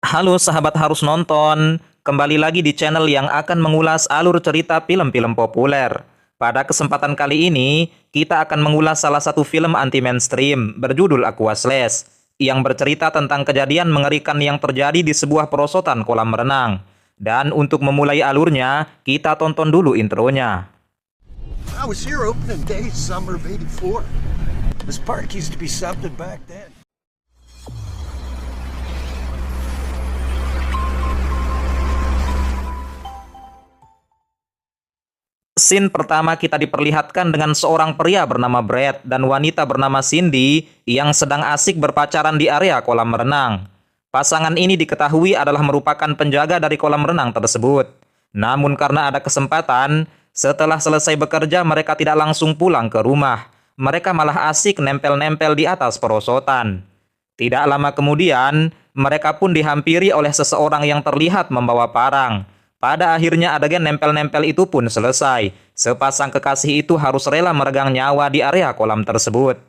Halo sahabat harus nonton, kembali lagi di channel yang akan mengulas alur cerita film-film populer. Pada kesempatan kali ini, kita akan mengulas salah satu film anti-mainstream berjudul Aquaslash, yang bercerita tentang kejadian mengerikan yang terjadi di sebuah perosotan kolam renang. Dan untuk memulai alurnya, kita tonton dulu intronya. I was here opening day, summer of '84. This park used to be something back then. Scene pertama kita diperlihatkan dengan seorang pria bernama Brad dan wanita bernama Cindy yang sedang asik berpacaran di area kolam renang. Pasangan ini diketahui adalah merupakan penjaga dari kolam renang tersebut. Namun karena ada kesempatan, setelah selesai bekerja mereka tidak langsung pulang ke rumah. Mereka malah asik nempel-nempel di atas perosotan. Tidak lama kemudian, mereka pun dihampiri oleh seseorang yang terlihat membawa parang. Pada akhirnya adegan nempel-nempel itu pun selesai. Sepasang kekasih itu harus rela meregang nyawa di area kolam tersebut.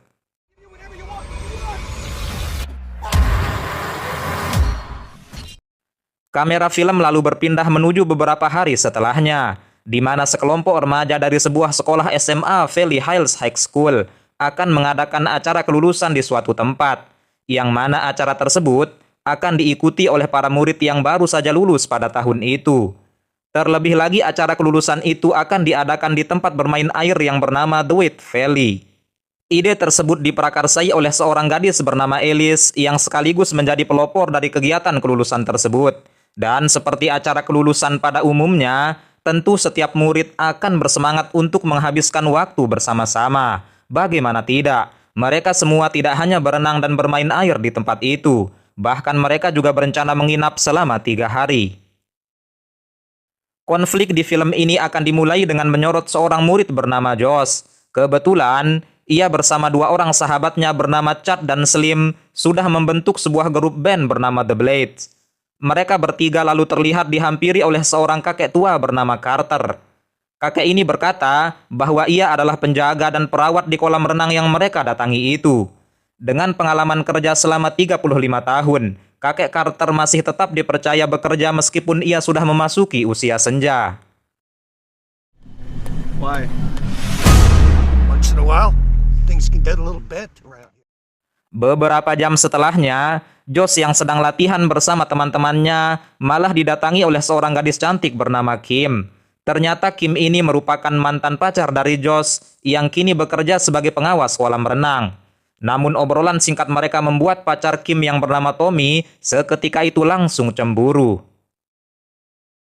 Kamera film lalu berpindah menuju beberapa hari setelahnya, di mana sekelompok remaja dari sebuah sekolah SMA Valley Hills High School akan mengadakan acara kelulusan di suatu tempat, yang mana acara tersebut akan diikuti oleh para murid yang baru saja lulus pada tahun itu. Terlebih lagi acara kelulusan itu akan diadakan di tempat bermain air yang bernama The Wet Valley. Ide tersebut diprakarsai oleh seorang gadis bernama Alice yang sekaligus menjadi pelopor dari kegiatan kelulusan tersebut. Dan seperti acara kelulusan pada umumnya, tentu setiap murid akan bersemangat untuk menghabiskan waktu bersama-sama. Bagaimana tidak? Mereka semua tidak hanya berenang dan bermain air di tempat itu, bahkan mereka juga berencana menginap selama 3 hari. Konflik di film ini akan dimulai dengan menyorot seorang murid bernama Josh. Kebetulan, ia bersama 2 orang sahabatnya bernama Chad dan Slim sudah membentuk sebuah grup band bernama The Blades. Mereka bertiga lalu terlihat dihampiri oleh seorang kakek tua bernama Carter. Kakek ini berkata bahwa ia adalah penjaga dan perawat di kolam renang yang mereka datangi itu. Dengan pengalaman kerja selama 35 tahun, kakek Carter masih tetap dipercaya bekerja meskipun ia sudah memasuki usia senja. Why? Once in a while, things can get a little bad around here. Beberapa jam setelahnya, Josh yang sedang latihan bersama teman-temannya malah didatangi oleh seorang gadis cantik bernama Kim. Ternyata Kim ini merupakan mantan pacar dari Josh yang kini bekerja sebagai pengawas kolam renang. Namun obrolan singkat mereka membuat pacar Kim yang bernama Tommy seketika itu langsung cemburu.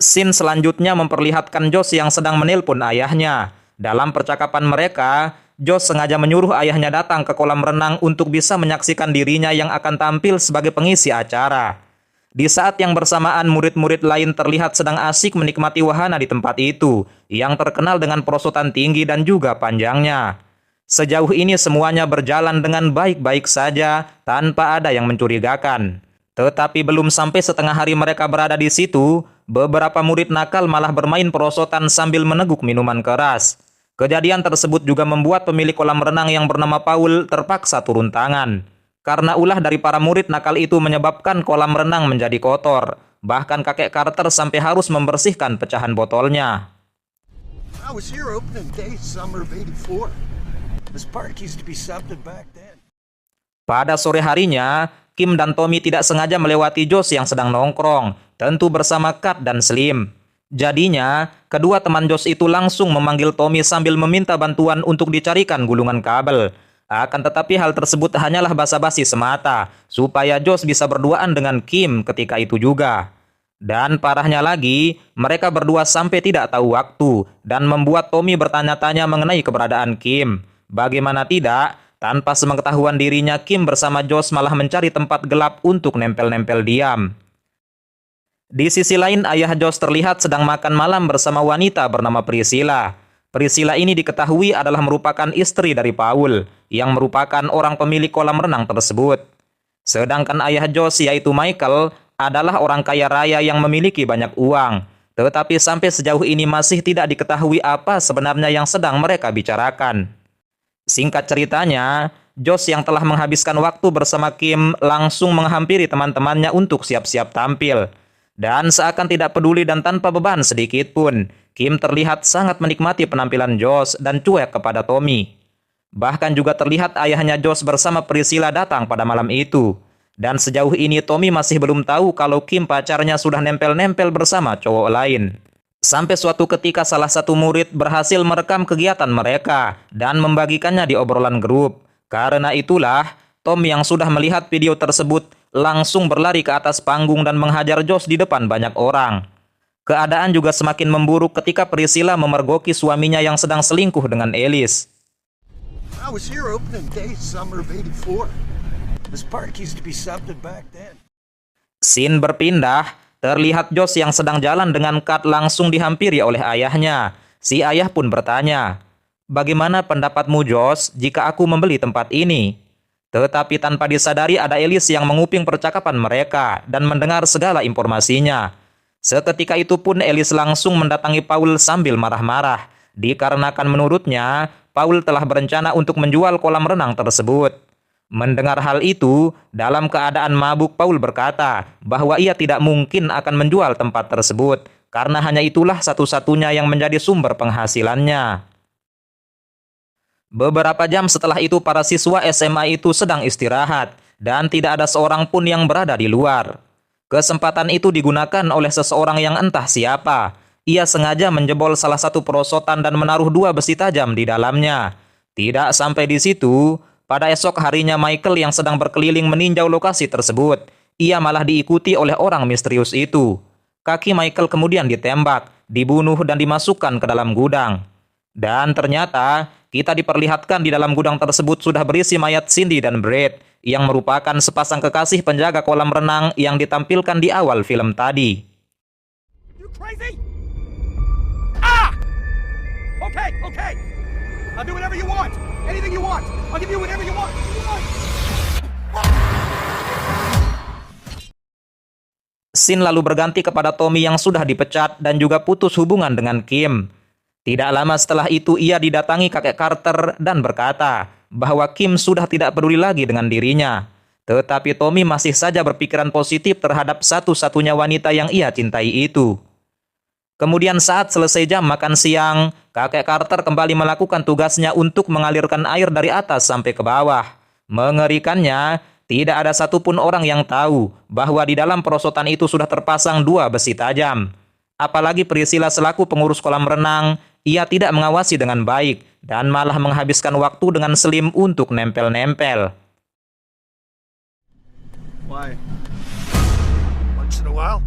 Scene selanjutnya memperlihatkan Josh yang sedang menelpon ayahnya. Dalam percakapan mereka, Josh sengaja menyuruh ayahnya datang ke kolam renang untuk bisa menyaksikan dirinya yang akan tampil sebagai pengisi acara. Di saat yang bersamaan, murid-murid lain terlihat sedang asik menikmati wahana di tempat itu, yang terkenal dengan perosotan tinggi dan juga panjangnya. Sejauh ini semuanya berjalan dengan baik-baik saja tanpa ada yang mencurigakan. Tetapi belum sampai setengah hari mereka berada di situ, beberapa murid nakal malah bermain perosotan sambil meneguk minuman keras. Kejadian tersebut juga membuat pemilik kolam renang yang bernama Paul terpaksa turun tangan. Karena ulah dari para murid nakal itu menyebabkan kolam renang menjadi kotor. Bahkan kakek Carter sampai harus membersihkan pecahan botolnya. I was here opening day, summer of '84. This park used to be something back then. Pada sore harinya, Kim dan Tommy tidak sengaja melewati Josh yang sedang nongkrong, tentu bersama Kat dan Slim. Jadinya, kedua teman Josh itu langsung memanggil Tommy sambil meminta bantuan untuk dicarikan gulungan kabel. Akan tetapi hal tersebut hanyalah basa-basi semata, supaya Josh bisa berduaan dengan Kim ketika itu juga. Dan parahnya lagi, mereka berdua sampai tidak tahu waktu, dan membuat Tommy bertanya-tanya mengenai keberadaan Kim. Bagaimana tidak, tanpa sepengetahuan dirinya, Kim bersama Josh malah mencari tempat gelap untuk nempel-nempel diam. Di sisi lain, ayah Josh terlihat sedang makan malam bersama wanita bernama Priscilla. Priscilla ini diketahui adalah merupakan istri dari Paul, yang merupakan orang pemilik kolam renang tersebut. Sedangkan ayah Josh, yaitu Michael, adalah orang kaya raya yang memiliki banyak uang. Tetapi sampai sejauh ini masih tidak diketahui apa sebenarnya yang sedang mereka bicarakan. Singkat ceritanya, Josh yang telah menghabiskan waktu bersama Kim langsung menghampiri teman-temannya untuk siap-siap tampil. Dan seakan tidak peduli dan tanpa beban sedikit pun, Kim terlihat sangat menikmati penampilan Josh dan cuek kepada Tommy. Bahkan juga terlihat ayahnya Josh bersama Priscilla datang pada malam itu. Dan sejauh ini Tommy masih belum tahu kalau Kim pacarnya sudah nempel-nempel bersama cowok lain. Sampai suatu ketika salah satu murid berhasil merekam kegiatan mereka dan membagikannya di obrolan grup. Karena itulah, Tom yang sudah melihat video tersebut langsung berlari ke atas panggung dan menghajar Josh di depan banyak orang. Keadaan juga semakin memburuk ketika Priscilla memergoki suaminya yang sedang selingkuh dengan Alice. I was here opening day, summer of '84. This park used to be something back then. Scene berpindah, terlihat Josh yang sedang jalan dengan Kat langsung dihampiri oleh ayahnya. Si ayah pun bertanya, "Bagaimana pendapatmu Josh jika aku membeli tempat ini?" Tetapi tanpa disadari ada Alice yang menguping percakapan mereka dan mendengar segala informasinya. Seketika itu pun Alice langsung mendatangi Paul sambil marah-marah, dikarenakan menurutnya Paul telah berencana untuk menjual kolam renang tersebut. Mendengar hal itu, dalam keadaan mabuk Paul berkata bahwa ia tidak mungkin akan menjual tempat tersebut karena hanya itulah satu-satunya yang menjadi sumber penghasilannya. Beberapa jam setelah itu para siswa SMA itu sedang istirahat dan tidak ada seorang pun yang berada di luar. Kesempatan itu digunakan oleh seseorang yang entah siapa. Ia sengaja menjebol salah satu perosotan dan menaruh 2 besi tajam di dalamnya. Tidak sampai di situ, pada esok harinya Michael yang sedang berkeliling meninjau lokasi tersebut. Ia malah diikuti oleh orang misterius itu. Kaki Michael kemudian ditembak, dibunuh dan dimasukkan ke dalam gudang. Dan ternyata kita diperlihatkan di dalam gudang tersebut sudah berisi mayat Cindy dan Brett yang merupakan sepasang kekasih penjaga kolam renang yang ditampilkan di awal film tadi. You crazy? Ah! Okay, okay. I'll do whatever you want. Anything you want. I'll give you whatever you want. Scene lalu berganti kepada Tommy yang sudah dipecat dan juga putus hubungan dengan Kim. Tidak lama setelah itu ia didatangi kakek Carter dan berkata bahwa Kim sudah tidak peduli lagi dengan dirinya. Tetapi Tommy masih saja berpikiran positif terhadap satu-satunya wanita yang ia cintai itu. Kemudian saat selesai jam makan siang, kakek Carter kembali melakukan tugasnya untuk mengalirkan air dari atas sampai ke bawah. Mengerikannya, tidak ada satupun orang yang tahu bahwa di dalam perosotan itu sudah terpasang 2 besi tajam. Apalagi Priscilla selaku pengurus kolam renang, ia tidak mengawasi dengan baik dan malah menghabiskan waktu dengan selim untuk nempel-nempel. Why? Once in a while,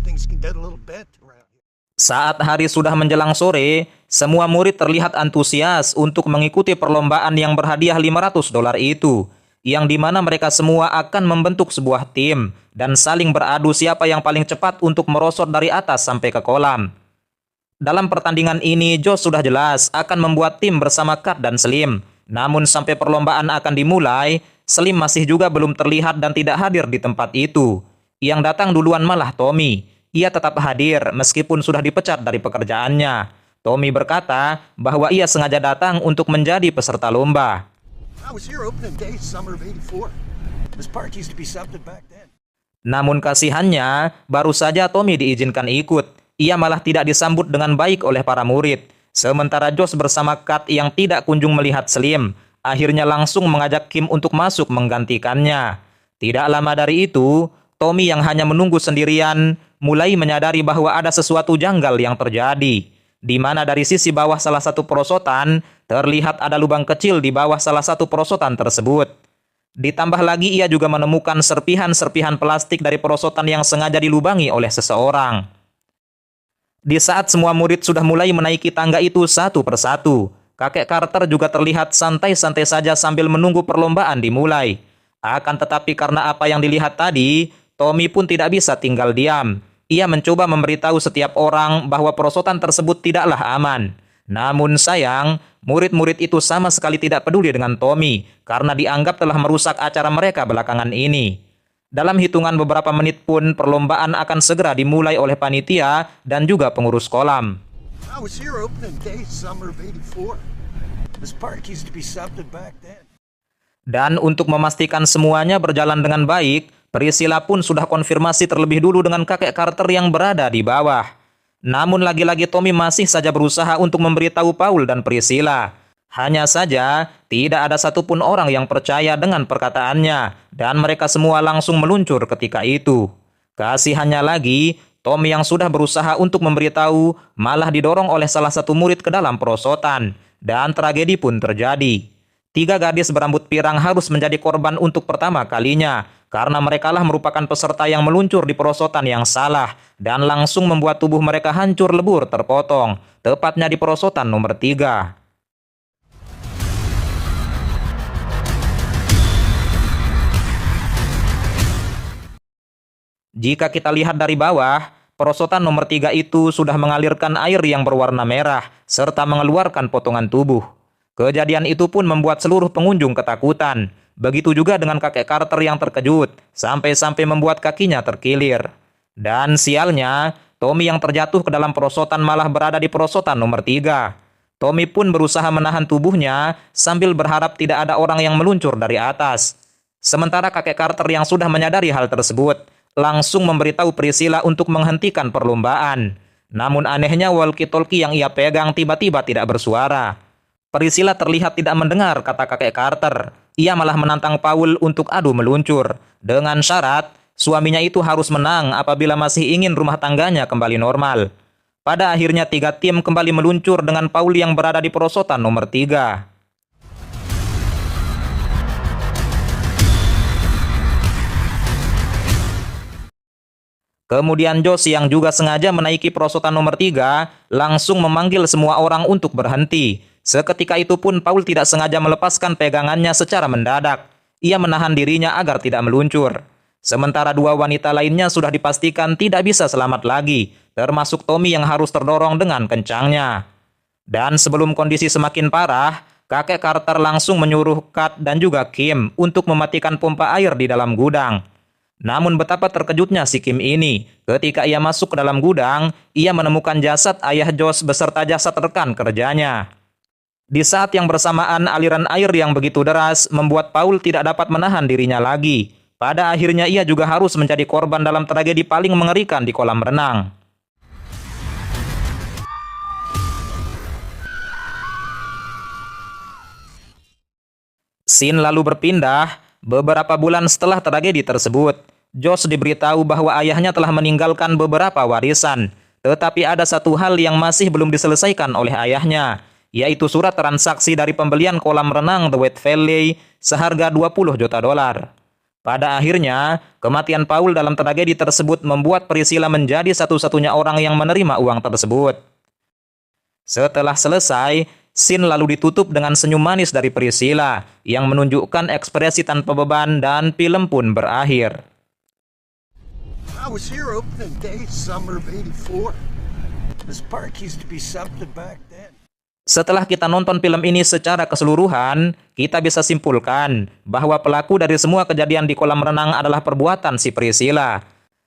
things can get a little bad around here. Saat hari sudah menjelang sore, semua murid terlihat antusias untuk mengikuti perlombaan yang berhadiah $500 itu, yang dimana mereka semua akan membentuk sebuah tim dan saling beradu siapa yang paling cepat untuk merosot dari atas sampai ke kolam. Dalam pertandingan ini, Josh sudah jelas akan membuat tim bersama Kat dan Slim. Namun sampai perlombaan akan dimulai, Slim masih juga belum terlihat dan tidak hadir di tempat itu. Yang datang duluan malah Tommy. Ia tetap hadir meskipun sudah dipecat dari pekerjaannya. Tommy berkata bahwa ia sengaja datang untuk menjadi peserta lomba. I was here opening day, summer of '84. This park used to be something back then. Namun kasihannya, baru saja Tommy diizinkan ikut. Ia malah tidak disambut dengan baik oleh para murid. Sementara Josh bersama Kat yang tidak kunjung melihat Slim, akhirnya langsung mengajak Kim untuk masuk menggantikannya. Tidak lama dari itu, Tommy yang hanya menunggu sendirian, mulai menyadari bahwa ada sesuatu janggal yang terjadi. Di mana dari sisi bawah salah satu perosotan, terlihat ada lubang kecil di bawah salah satu perosotan tersebut. Ditambah lagi ia juga menemukan serpihan-serpihan plastik dari perosotan yang sengaja dilubangi oleh seseorang. Di saat semua murid sudah mulai menaiki tangga itu satu persatu, kakek Carter juga terlihat santai-santai saja sambil menunggu perlombaan dimulai. Akan tetapi karena apa yang dilihat tadi, Tommy pun tidak bisa tinggal diam. Ia mencoba memberitahu setiap orang bahwa perosotan tersebut tidaklah aman. Namun sayang, murid-murid itu sama sekali tidak peduli dengan Tommy karena dianggap telah merusak acara mereka belakangan ini. Dalam hitungan beberapa menit pun perlombaan akan segera dimulai oleh panitia dan juga pengurus kolam. I was here opening day, summer of '84. This park used to be something back then. Dan untuk memastikan semuanya berjalan dengan baik, Priscilla pun sudah konfirmasi terlebih dulu dengan kakek Carter yang berada di bawah. Namun lagi-lagi Tommy masih saja berusaha untuk memberitahu Paul dan Priscilla. Hanya saja, tidak ada satupun orang yang percaya dengan perkataannya, dan mereka semua langsung meluncur ketika itu. Kasihannya lagi, Tommy yang sudah berusaha untuk memberitahu, malah didorong oleh salah satu murid ke dalam perosotan, dan tragedi pun terjadi. 3 gadis berambut pirang harus menjadi korban untuk pertama kalinya, karena merekalah merupakan peserta yang meluncur di perosotan yang salah, dan langsung membuat tubuh mereka hancur lebur terpotong, tepatnya di perosotan nomor 3. Jika kita lihat dari bawah, perosotan nomor 3 itu sudah mengalirkan air yang berwarna merah, serta mengeluarkan potongan tubuh. Kejadian itu pun membuat seluruh pengunjung ketakutan. Begitu juga dengan kakek Carter yang terkejut, sampai-sampai membuat kakinya terkilir. Dan sialnya, Tommy yang terjatuh ke dalam perosotan malah berada di perosotan nomor 3. Tommy pun berusaha menahan tubuhnya sambil berharap tidak ada orang yang meluncur dari atas. Sementara kakek Carter yang sudah menyadari hal tersebut, langsung memberitahu Priscilla untuk menghentikan perlombaan. Namun anehnya walkie-talkie yang ia pegang tiba-tiba tidak bersuara. Priscilla terlihat tidak mendengar kata kakek Carter. Ia malah menantang Paul untuk adu meluncur. Dengan syarat, suaminya itu harus menang apabila masih ingin rumah tangganya kembali normal. Pada akhirnya 3 tim kembali meluncur dengan Paul yang berada di perosotan nomor 3. Kemudian Josh yang juga sengaja menaiki perosotan nomor 3 langsung memanggil semua orang untuk berhenti. Seketika itu pun Paul tidak sengaja melepaskan pegangannya secara mendadak. Ia menahan dirinya agar tidak meluncur. Sementara 2 wanita lainnya sudah dipastikan tidak bisa selamat lagi, termasuk Tommy yang harus terdorong dengan kencangnya. Dan sebelum kondisi semakin parah, kakek Carter langsung menyuruh Kat dan juga Kim untuk mematikan pompa air di dalam gudang. Namun betapa terkejutnya si Kim ini. Ketika ia masuk ke dalam gudang, ia menemukan jasad ayah Josh beserta jasad rekan kerjanya. Di saat yang bersamaan, aliran air yang begitu deras membuat Paul tidak dapat menahan dirinya lagi. Pada akhirnya ia juga harus menjadi korban dalam tragedi paling mengerikan di kolam renang. Scene lalu berpindah. Beberapa bulan setelah tragedi tersebut, Josh diberitahu bahwa ayahnya telah meninggalkan beberapa warisan. Tetapi ada satu hal yang masih belum diselesaikan oleh ayahnya, yaitu surat transaksi dari pembelian kolam renang The Wet Valley seharga 20 juta dolar. Pada akhirnya, kematian Paul dalam tragedi tersebut membuat Priscilla menjadi satu-satunya orang yang menerima uang tersebut. Setelah selesai, scene lalu ditutup dengan senyum manis dari Priscilla yang menunjukkan ekspresi tanpa beban dan film pun berakhir. I was here opening day, summer of '84. This park used to be something back then. Setelah kita nonton film ini secara keseluruhan, kita bisa simpulkan bahwa pelaku dari semua kejadian di kolam renang adalah perbuatan si Priscilla.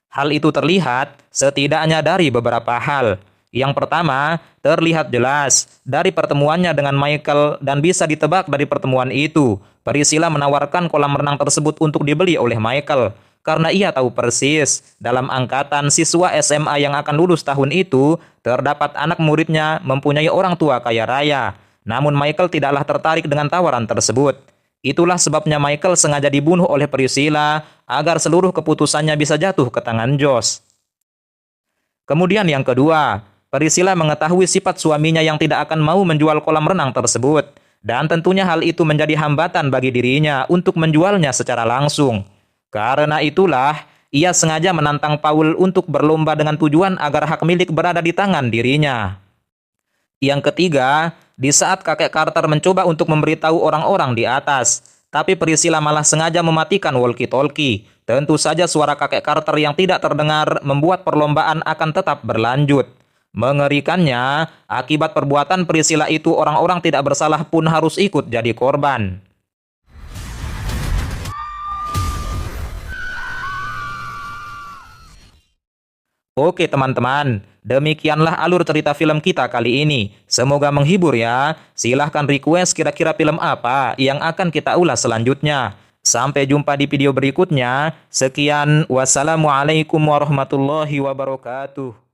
Hal itu terlihat setidaknya dari beberapa hal. Yang pertama, terlihat jelas dari pertemuannya dengan Michael dan bisa ditebak dari pertemuan itu, Priscilla menawarkan kolam renang tersebut untuk dibeli oleh Michael. Karena ia tahu persis, dalam angkatan siswa SMA yang akan lulus tahun itu, terdapat anak muridnya mempunyai orang tua kaya raya. Namun Michael tidaklah tertarik dengan tawaran tersebut. Itulah sebabnya Michael sengaja dibunuh oleh Priscilla agar seluruh keputusannya bisa jatuh ke tangan Josh. Kemudian yang kedua, Priscilla mengetahui sifat suaminya yang tidak akan mau menjual kolam renang tersebut. Dan tentunya hal itu menjadi hambatan bagi dirinya untuk menjualnya secara langsung. Karena itulah, ia sengaja menantang Paul untuk berlomba dengan tujuan agar hak milik berada di tangan dirinya. Yang ketiga, di saat kakek Carter mencoba untuk memberitahu orang-orang di atas, tapi Priscilla malah sengaja mematikan walkie-talkie. Tentu saja suara kakek Carter yang tidak terdengar membuat perlombaan akan tetap berlanjut. Mengerikannya, akibat perbuatan Priscilla itu orang-orang tidak bersalah pun harus ikut jadi korban. Oke teman-teman, Demikianlah alur cerita film kita kali ini. Semoga menghibur ya. Silahkan request kira-kira film apa yang akan kita ulas selanjutnya. Sampai jumpa di video berikutnya. Sekian, wassalamualaikum warahmatullahi wabarakatuh.